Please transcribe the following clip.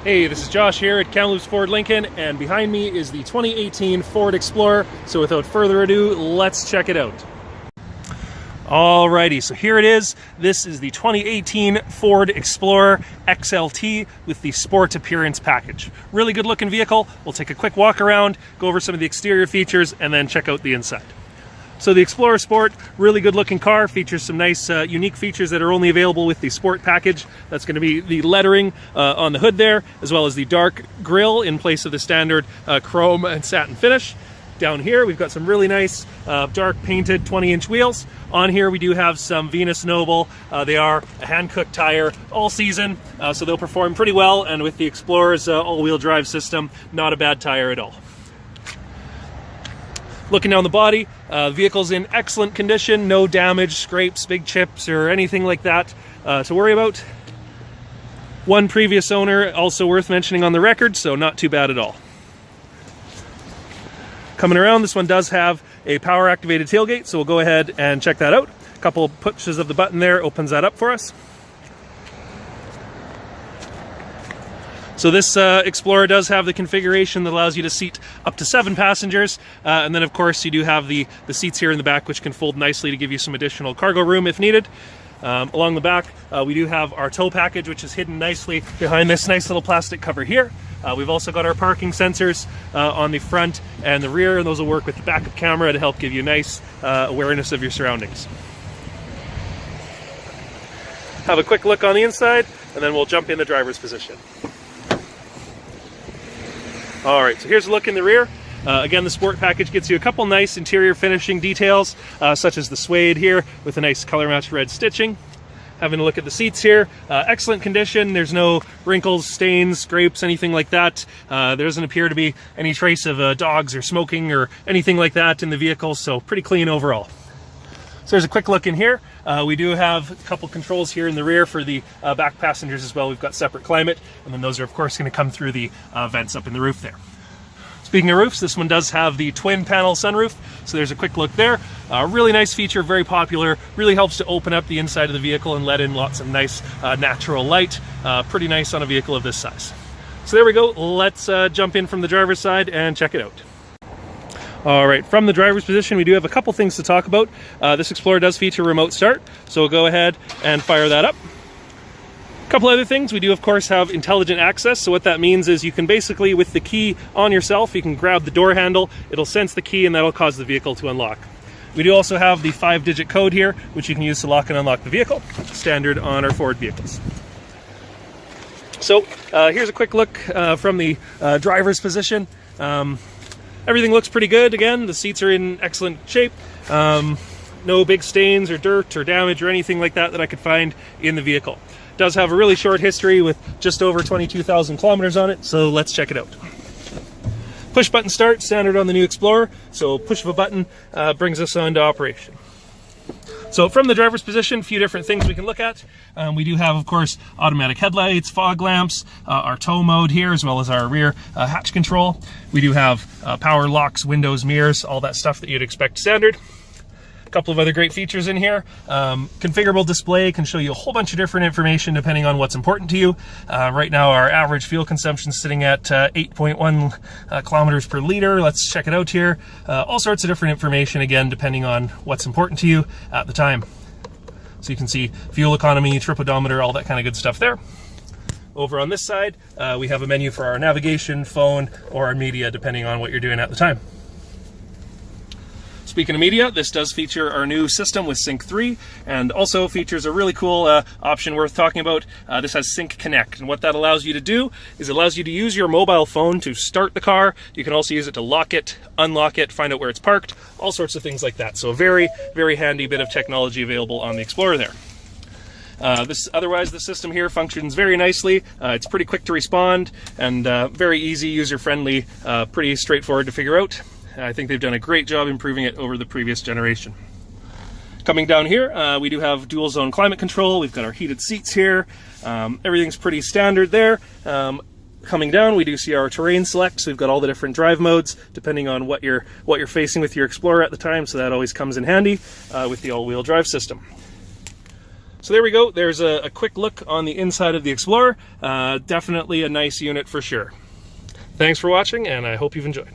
Hey, this is Josh here at Kamloops Ford Lincoln, and behind me is the 2018 Ford Explorer. So without further ado, let's check it out. Alrighty, so here it is. This is the 2018 Ford Explorer XLT with the Sport Appearance package. Really good looking vehicle. We'll take a quick walk around, go over some of the exterior features, and then check out the inside. So the Explorer Sport, really good looking car, features some nice unique features that are only available with the Sport package. That's going to be the lettering on the hood there, as well as the dark grille in place of the standard chrome and satin finish. Down here we've got some really nice dark painted 20-inch wheels. On here we do have some Venus Noble. They are a hand-cooked tire all season, so they'll perform pretty well, and with the Explorer's all-wheel drive system, not a bad tire at all. Looking down the body, the vehicle's in excellent condition, no damage, scrapes, big chips, or anything like that to worry about. One previous owner, also worth mentioning on the record, so not too bad at all. Coming around, this one does have a power-activated tailgate, so we'll go ahead and check that out. A couple pushes of the button there opens that up for us. So this Explorer does have the configuration that allows you to seat up to 7 passengers. And then of course you do have the seats here in the back, which can fold nicely to give you some additional cargo room if needed. Along the back, we do have our tow package, which is hidden nicely behind this nice little plastic cover here. We've also got our parking sensors on the front and the rear, and those will work with the backup camera to help give you nice awareness of your surroundings. Have a quick look on the inside, and then we'll jump in the driver's position. Alright, so here's a look in the rear. Again, the Sport package gets you a couple nice interior finishing details, such as the suede here with a nice color matched red stitching. Having a look at the seats here, excellent condition. There's no wrinkles, stains, scrapes, anything like that. There doesn't appear to be any trace of dogs or smoking or anything like that in the vehicle, so pretty clean overall. So there's a quick look in here. We do have a couple controls here in the rear for the back passengers as well. We've got separate climate, and then those are of course going to come through the vents up in the roof there. Speaking of roofs, this one does have the twin panel sunroof, so there's a quick look there. Really nice feature, very popular, really helps to open up the inside of the vehicle and let in lots of nice natural light. Pretty nice on a vehicle of this size. So there we go, let's jump in from the driver's side and check it out. Alright, from the driver's position we do have a couple things to talk about. This Explorer does feature remote start, so we'll go ahead and fire that up. A couple other things, we do of course have intelligent access, so what that means is you can basically, with the key on yourself, you can grab the door handle, it'll sense the key and that'll cause the vehicle to unlock. We do also have the 5-digit code here, which you can use to lock and unlock the vehicle, standard on our Ford vehicles. So here's a quick look from the driver's position. Everything looks pretty good. Again, the seats are in excellent shape. No big stains or dirt or damage or anything like that I could find in the vehicle. It does have a really short history with just over 22,000 kilometers on it, so let's check it out. Push button start, standard on the new Explorer, so push of a button brings us on to operation. So from the driver's position, a few different things we can look at. We do have, of course, automatic headlights, fog lamps, our tow mode here, as well as our rear hatch control. We do have power locks, windows, mirrors, all that stuff that you'd expect standard. A couple of other great features in here. Configurable display can show you a whole bunch of different information depending on what's important to you. Right now our average fuel consumption is sitting at 8.1 kilometers per liter. Let's check it out here. All sorts of different information, again, depending on what's important to you at the time. So you can see fuel economy, trip odometer, all that kind of good stuff there. Over on this side, we have a menu for our navigation, phone, or our media, depending on what you're doing at the time. Speaking of media, this does feature our new system with Sync 3, and also features a really cool option worth talking about. This has Sync Connect, and what that allows you to do is it allows you to use your mobile phone to start the car. You can also use it to lock it, unlock it, find out where it's parked, all sorts of things like that. So a very, very handy bit of technology available on the Explorer there. Otherwise, the system here functions very nicely. It's pretty quick to respond and very easy, user-friendly, pretty straightforward to figure out. I think they've done a great job improving it over the previous generation. Coming down here, we do have dual zone climate control. We've got our heated seats here. Everything's pretty standard there. Coming down, we do see our terrain select. So we've got all the different drive modes depending on what you're facing with your Explorer at the time. So that always comes in handy with the all-wheel drive system. So there we go. There's a quick look on the inside of the Explorer. Definitely a nice unit for sure. Thanks for watching, and I hope you've enjoyed.